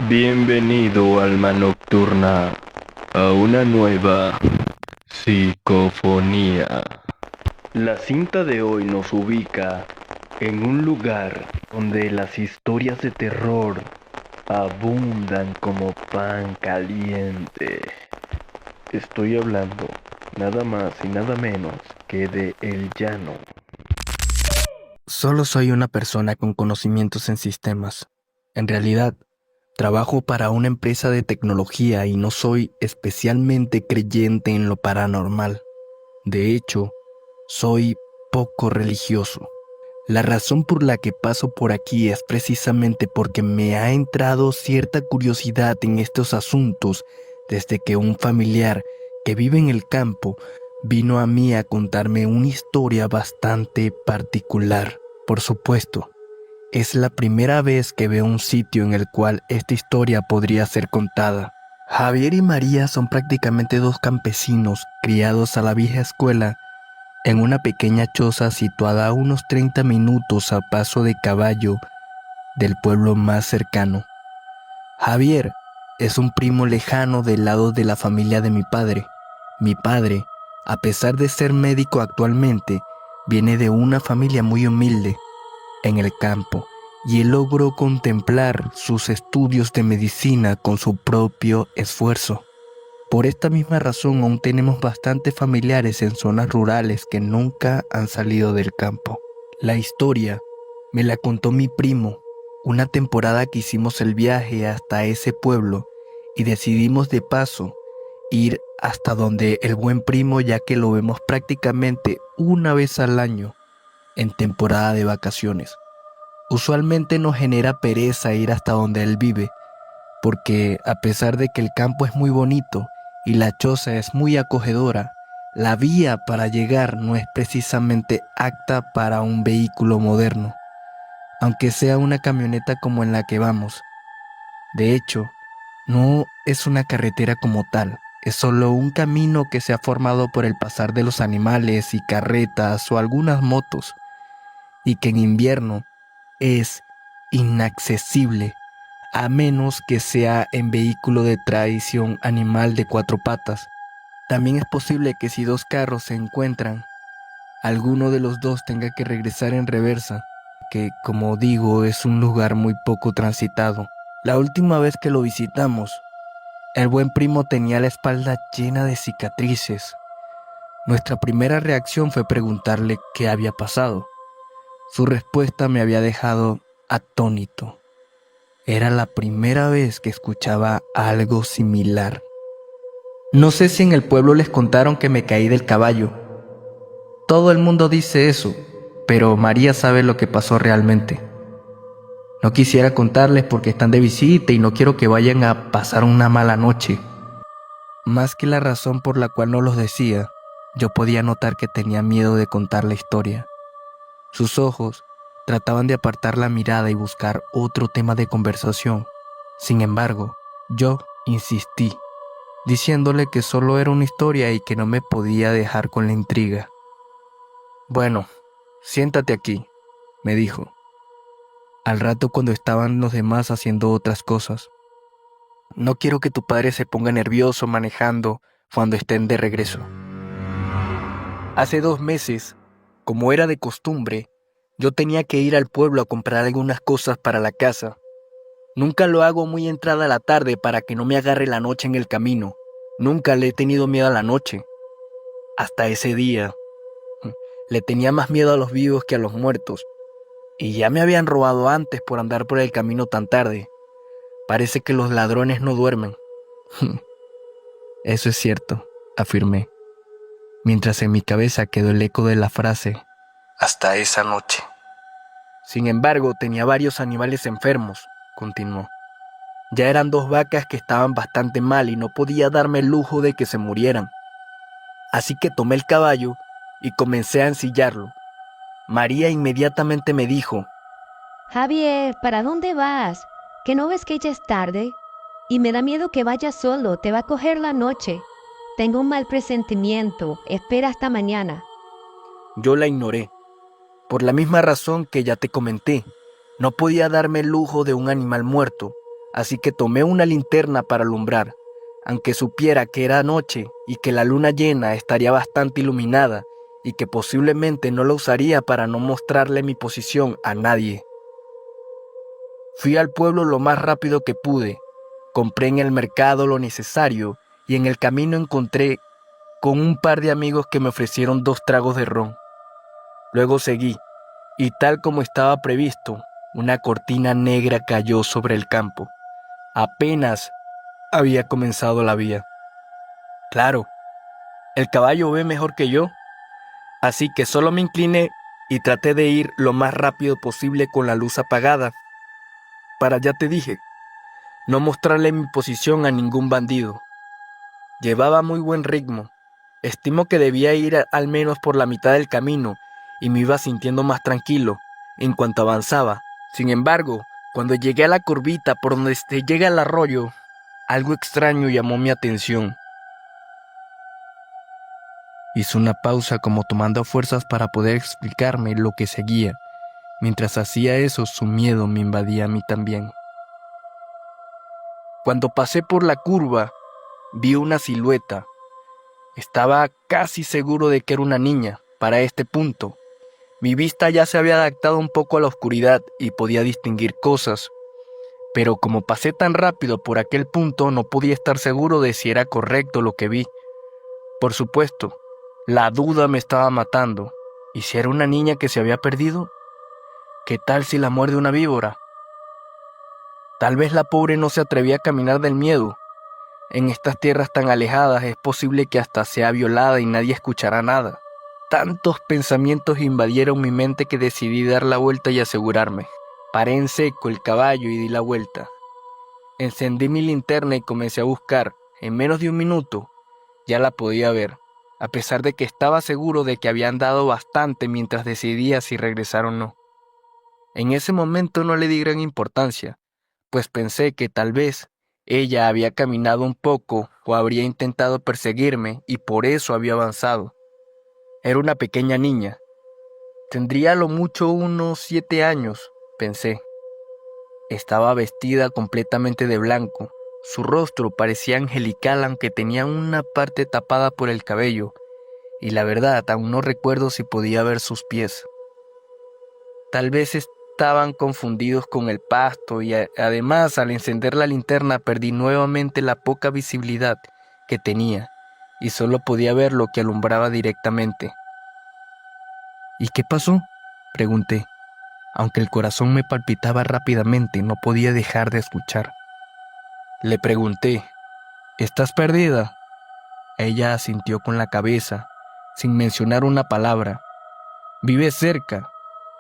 Bienvenido, alma nocturna, a una nueva psicofonía. La cinta de hoy nos ubica en un lugar donde las historias de terror abundan como pan caliente. Estoy hablando nada más y nada menos que de El Llano. Solo soy una persona con conocimientos en sistemas. En realidad, trabajo para una empresa de tecnología y no soy especialmente creyente en lo paranormal. De hecho, soy poco religioso. La razón por la que paso por aquí es precisamente porque me ha entrado cierta curiosidad en estos asuntos desde que un familiar que vive en el campo vino a mí a contarme una historia bastante particular. Por supuesto, es la primera vez que veo un sitio en el cual esta historia podría ser contada. Javier y María son prácticamente dos campesinos criados a la vieja escuela en una pequeña choza situada a unos 30 minutos a paso de caballo del pueblo más cercano. Javier es un primo lejano del lado de la familia de mi padre. Mi padre, a pesar de ser médico actualmente, viene de una familia muy humilde en el campo y él logró contemplar sus estudios de medicina con su propio esfuerzo. Por esta misma razón aún tenemos bastantes familiares en zonas rurales que nunca han salido del campo. La historia me la contó mi primo una temporada que hicimos el viaje hasta ese pueblo y decidimos de paso ir hasta donde el buen primo, ya que lo vemos prácticamente una vez al año en temporada de vacaciones. Usualmente nos genera pereza ir hasta donde él vive, porque a pesar de que el campo es muy bonito y la choza es muy acogedora, la vía para llegar no es precisamente apta para un vehículo moderno, aunque sea una camioneta como en la que vamos. De hecho, no es una carretera como tal, es solo un camino que se ha formado por el pasar de los animales y carretas o algunas motos, y que en invierno es inaccesible, a menos que sea en vehículo de tracción animal de 4 patas. También es posible que si dos carros se encuentran, alguno de los dos tenga que regresar en reversa, que como digo es un lugar muy poco transitado. La última vez que lo visitamos, el buen primo tenía la espalda llena de cicatrices. Nuestra primera reacción fue preguntarle qué había pasado. Su respuesta me había dejado atónito. Era la primera vez que escuchaba algo similar. No sé si en el pueblo les contaron que me caí del caballo. Todo el mundo dice eso, pero María sabe lo que pasó realmente. No quisiera contarles porque están de visita y no quiero que vayan a pasar una mala noche. Más que la razón por la cual no los decía, yo podía notar que tenía miedo de contar la historia. Sus ojos trataban de apartar la mirada y buscar otro tema de conversación. Sin embargo, yo insistí, diciéndole que solo era una historia y que no me podía dejar con la intriga. Bueno, siéntate aquí, me dijo, al rato cuando estaban los demás haciendo otras cosas. No quiero que tu padre se ponga nervioso manejando cuando estén de regreso. Hace 2 meses, como era de costumbre, yo tenía que ir al pueblo a comprar algunas cosas para la casa. Nunca lo hago muy entrada la tarde para que no me agarre la noche en el camino. Nunca le he tenido miedo a la noche. Hasta ese día. Le tenía más miedo a los vivos que a los muertos. Y ya me habían robado antes por andar por el camino tan tarde. Parece que los ladrones no duermen. Eso es cierto, afirmé, mientras en mi cabeza quedó el eco de la frase, hasta esa noche. Sin embargo, tenía varios animales enfermos, continuó. Ya eran 2 vacas que estaban bastante mal y no podía darme el lujo de que se murieran. Así que tomé el caballo y comencé a ensillarlo. María inmediatamente me dijo, Javier, ¿para dónde vas? ¿Que no ves que ya es tarde? Y me da miedo que vayas solo, te va a coger la noche. Tengo un mal presentimiento, espera hasta mañana. yo la ignoré. Por la misma razón que ya te comenté, no podía darme el lujo de un animal muerto, así que tomé una linterna para alumbrar, aunque supiera que era noche y que la luna llena estaría bastante iluminada y que posiblemente no la usaría para no mostrarle mi posición a nadie. Fui al pueblo lo más rápido que pude, compré en el mercado lo necesario y en el camino encontré con un par de amigos que me ofrecieron 2 tragos de ron. Luego seguí, y tal como estaba previsto, una cortina negra cayó sobre el campo. Apenas había comenzado la vía. Claro, el caballo ve mejor que yo, así que solo me incliné y traté de ir lo más rápido posible con la luz apagada, para, ya te dije, no mostrarle mi posición a ningún bandido. Llevaba muy buen ritmo. Estimo que debía ir al menos por la mitad del camino y me iba sintiendo más tranquilo en cuanto avanzaba. Sin embargo, cuando llegué a la curvita por donde se llega el arroyo, algo extraño llamó mi atención. Hice una pausa como tomando fuerzas para poder explicarme lo que seguía. Mientras hacía eso, su miedo me invadía a mí también. Cuando pasé por la curva, vi una silueta. Estaba casi seguro de que era una niña. Para este punto, mi vista ya se había adaptado un poco a la oscuridad y podía distinguir cosas. Pero como pasé tan rápido por aquel punto, no podía estar seguro de si era correcto lo que vi. Por supuesto, la duda me estaba matando. ¿Y si era una niña que se había perdido? ¿Qué tal si la muerde una víbora? Tal vez la pobre no se atrevía a caminar del miedo. En estas tierras tan alejadas es posible que hasta sea violada y nadie escuchará nada. Tantos pensamientos invadieron mi mente que decidí dar la vuelta y asegurarme. Paré en seco el caballo y di la vuelta. Encendí mi linterna y comencé a buscar. En menos de un minuto ya la podía ver, a pesar de que estaba seguro de que había andado bastante mientras decidía si regresar o no. En ese momento no le di gran importancia, pues pensé que tal vez ella había caminado un poco o habría intentado perseguirme y por eso había avanzado. Era una pequeña niña. Tendría a lo mucho unos 7 años, pensé. Estaba vestida completamente de blanco. Su rostro parecía angelical aunque tenía una parte tapada por el cabello, y la verdad aún no recuerdo si podía ver sus pies. Tal vez estaban confundidos con el pasto y además al encender la linterna perdí nuevamente la poca visibilidad que tenía y solo podía ver lo que alumbraba directamente. ¿Y qué pasó?, pregunté. Aunque el corazón me palpitaba rápidamente, no podía dejar de escuchar. Le pregunté, ¿estás perdida? Ella asintió con la cabeza, sin mencionar una palabra. ¿Vives cerca?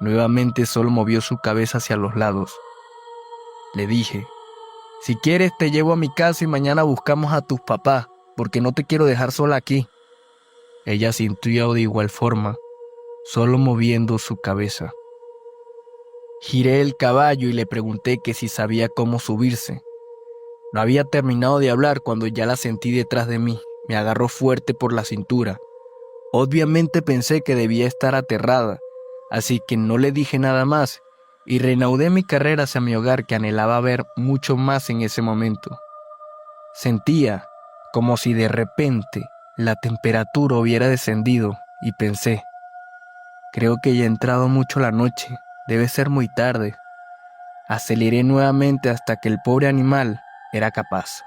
Nuevamente solo movió su cabeza hacia los lados. Le dije, si quieres te llevo a mi casa y mañana buscamos a tus papás, porque no te quiero dejar sola aquí. Ella asintió de igual forma, solo moviendo su cabeza. Giré el caballo y le pregunté que si sabía cómo subirse. No había terminado de hablar cuando ya la sentí detrás de mí. Me agarró fuerte por la cintura. Obviamente pensé que debía estar aterrada, así que no le dije nada más y reanudé mi carrera hacia mi hogar que anhelaba ver mucho más en ese momento. Sentía como si de repente la temperatura hubiera descendido y pensé, creo que ya ha entrado mucho la noche, debe ser muy tarde. Aceleré nuevamente hasta que el pobre animal era capaz.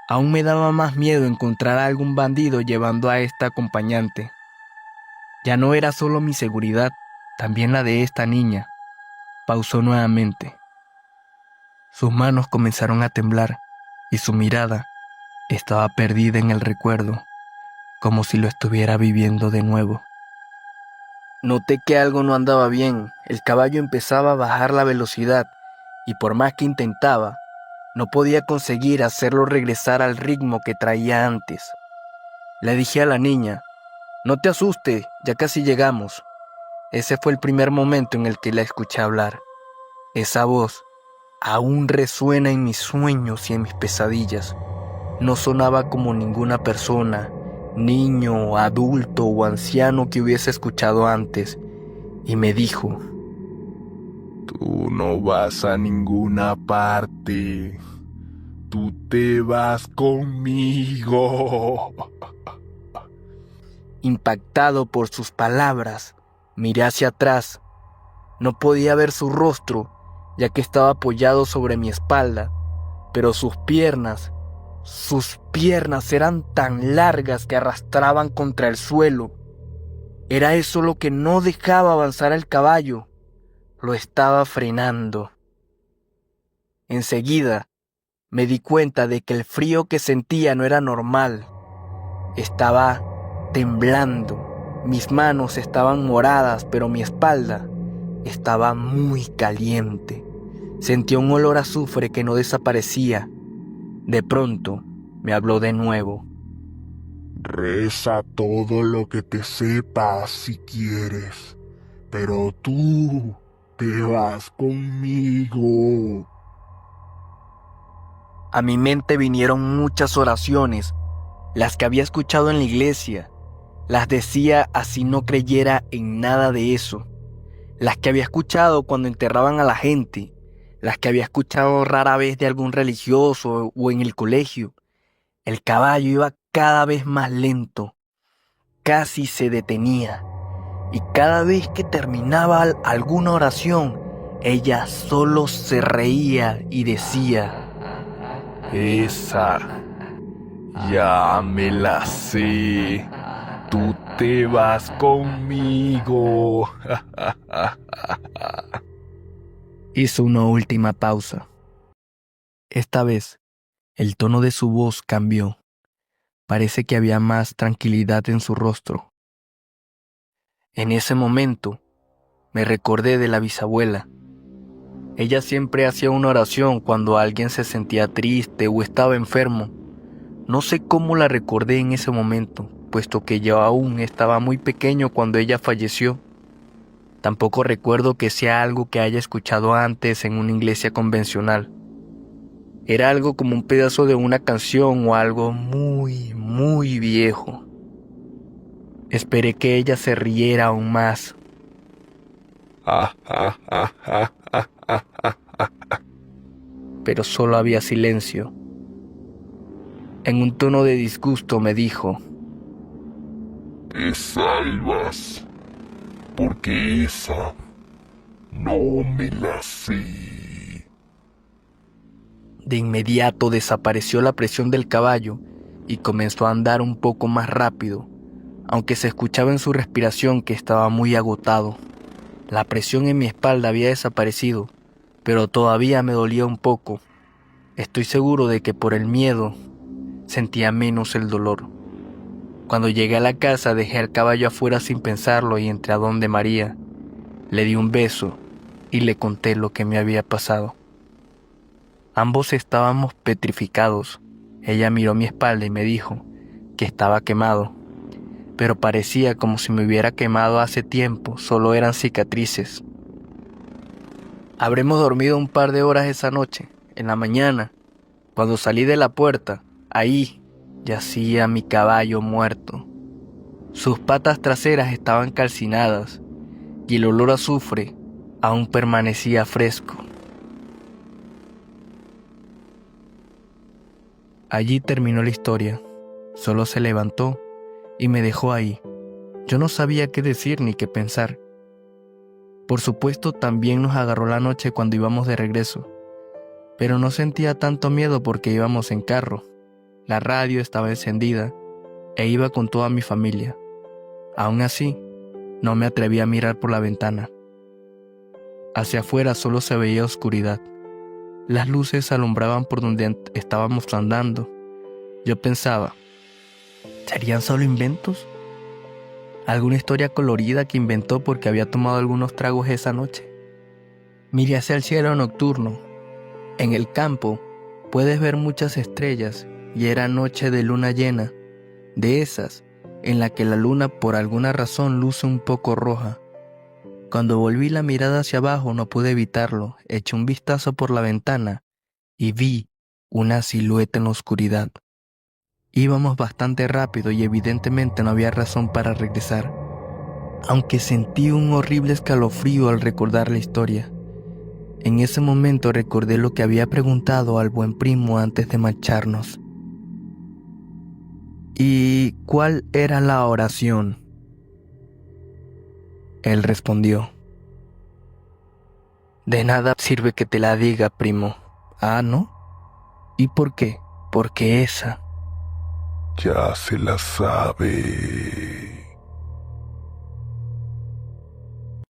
Aún me daba más miedo encontrar a algún bandido llevando a esta acompañante. Ya no era solo mi seguridad, también la de esta niña. Pausó nuevamente. Sus manos comenzaron a temblar y su mirada estaba perdida en el recuerdo, como si lo estuviera viviendo de nuevo. Noté que algo no andaba bien. El caballo empezaba a bajar la velocidad y por más que intentaba, no podía conseguir hacerlo regresar al ritmo que traía antes. Le dije a la niña, no te asustes, ya casi llegamos. Ese fue el primer momento en el que la escuché hablar. Esa voz aún resuena en mis sueños y en mis pesadillas. No sonaba como ninguna persona, niño, adulto o anciano que hubiese escuchado antes, y me dijo, Tú no vas a ninguna parte. Tú te vas conmigo. Impactado por sus palabras, miré hacia atrás. No podía ver su rostro, ya que estaba apoyado sobre mi espalda, pero sus piernas eran tan largas que arrastraban contra el suelo. Era eso lo que no dejaba avanzar al caballo. Lo estaba frenando. Enseguida, me di cuenta de que el frío que sentía no era normal. Estaba temblando. Mis manos estaban moradas, pero mi espalda estaba muy caliente. Sentía un olor a azufre que no desaparecía. De pronto, me habló de nuevo. Reza todo lo que te sepas si quieres, pero tú te vas conmigo. A mi mente vinieron muchas oraciones, las que había escuchado en la iglesia. Las decía así no creyera en nada de eso. Las que había escuchado cuando enterraban a la gente, las que había escuchado rara vez de algún religioso o en el colegio. El caballo iba cada vez más lento, casi se detenía, y cada vez que terminaba alguna oración, ella solo se reía y decía: esa ya me la sé, tú te vas conmigo. Hizo una última pausa. Esta vez, el tono de su voz cambió. Parece que había más tranquilidad en su rostro. En ese momento, me recordé de la bisabuela. Ella siempre hacía una oración cuando alguien se sentía triste o estaba enfermo. No sé cómo la recordé en ese momento, puesto que yo aún estaba muy pequeño cuando ella falleció. Tampoco recuerdo que sea algo que haya escuchado antes en una iglesia convencional. Era algo como un pedazo de una canción o algo muy, muy viejo. Esperé que ella se riera aún más. Pero solo había silencio. En un tono de disgusto me dijo: Te salvas, porque esa no me la sé. De inmediato desapareció la presión del caballo y comenzó a andar un poco más rápido, aunque se escuchaba en su respiración que estaba muy agotado. La presión en mi espalda había desaparecido, pero todavía me dolía un poco. Estoy seguro de que por el miedo sentía menos el dolor. Cuando llegué a la casa dejé al caballo afuera sin pensarlo y entré a donde María. Le di un beso y le conté lo que me había pasado. Ambos estábamos petrificados. Ella miró mi espalda y me dijo que estaba quemado, pero parecía como si me hubiera quemado hace tiempo, solo eran cicatrices. Habremos dormido un par de horas esa noche. En la mañana, cuando salí de la puerta, ahí yacía mi caballo muerto. Sus patas traseras estaban calcinadas y el olor a azufre aún permanecía fresco. Allí terminó la historia. Solo se levantó y me dejó ahí. Yo no sabía qué decir ni qué pensar. Por supuesto, también nos agarró la noche cuando íbamos de regreso, pero no sentía tanto miedo porque íbamos en carro. La radio estaba encendida e iba con toda mi familia. Aún así, no me atreví a mirar por la ventana. Hacia afuera solo se veía oscuridad. Las luces alumbraban por donde estábamos andando. Yo pensaba, ¿serían solo inventos? ¿Alguna historia colorida que inventó porque había tomado algunos tragos esa noche? Miré hacia el cielo nocturno. En el campo puedes ver muchas estrellas y era noche de luna llena, de esas en la que la luna por alguna razón luce un poco roja. Cuando volví la mirada hacia abajo no pude evitarlo. Eché un vistazo por la ventana y vi una silueta en la oscuridad. Íbamos bastante rápido y evidentemente no había razón para regresar, aunque sentí un horrible escalofrío al recordar la historia. En ese momento recordé lo que había preguntado al buen primo antes de marcharnos. ¿Y cuál era la oración? Él respondió: de nada sirve que te la diga, primo. Ah, ¿no? ¿Y por qué? Porque esa. Ya se la sabe.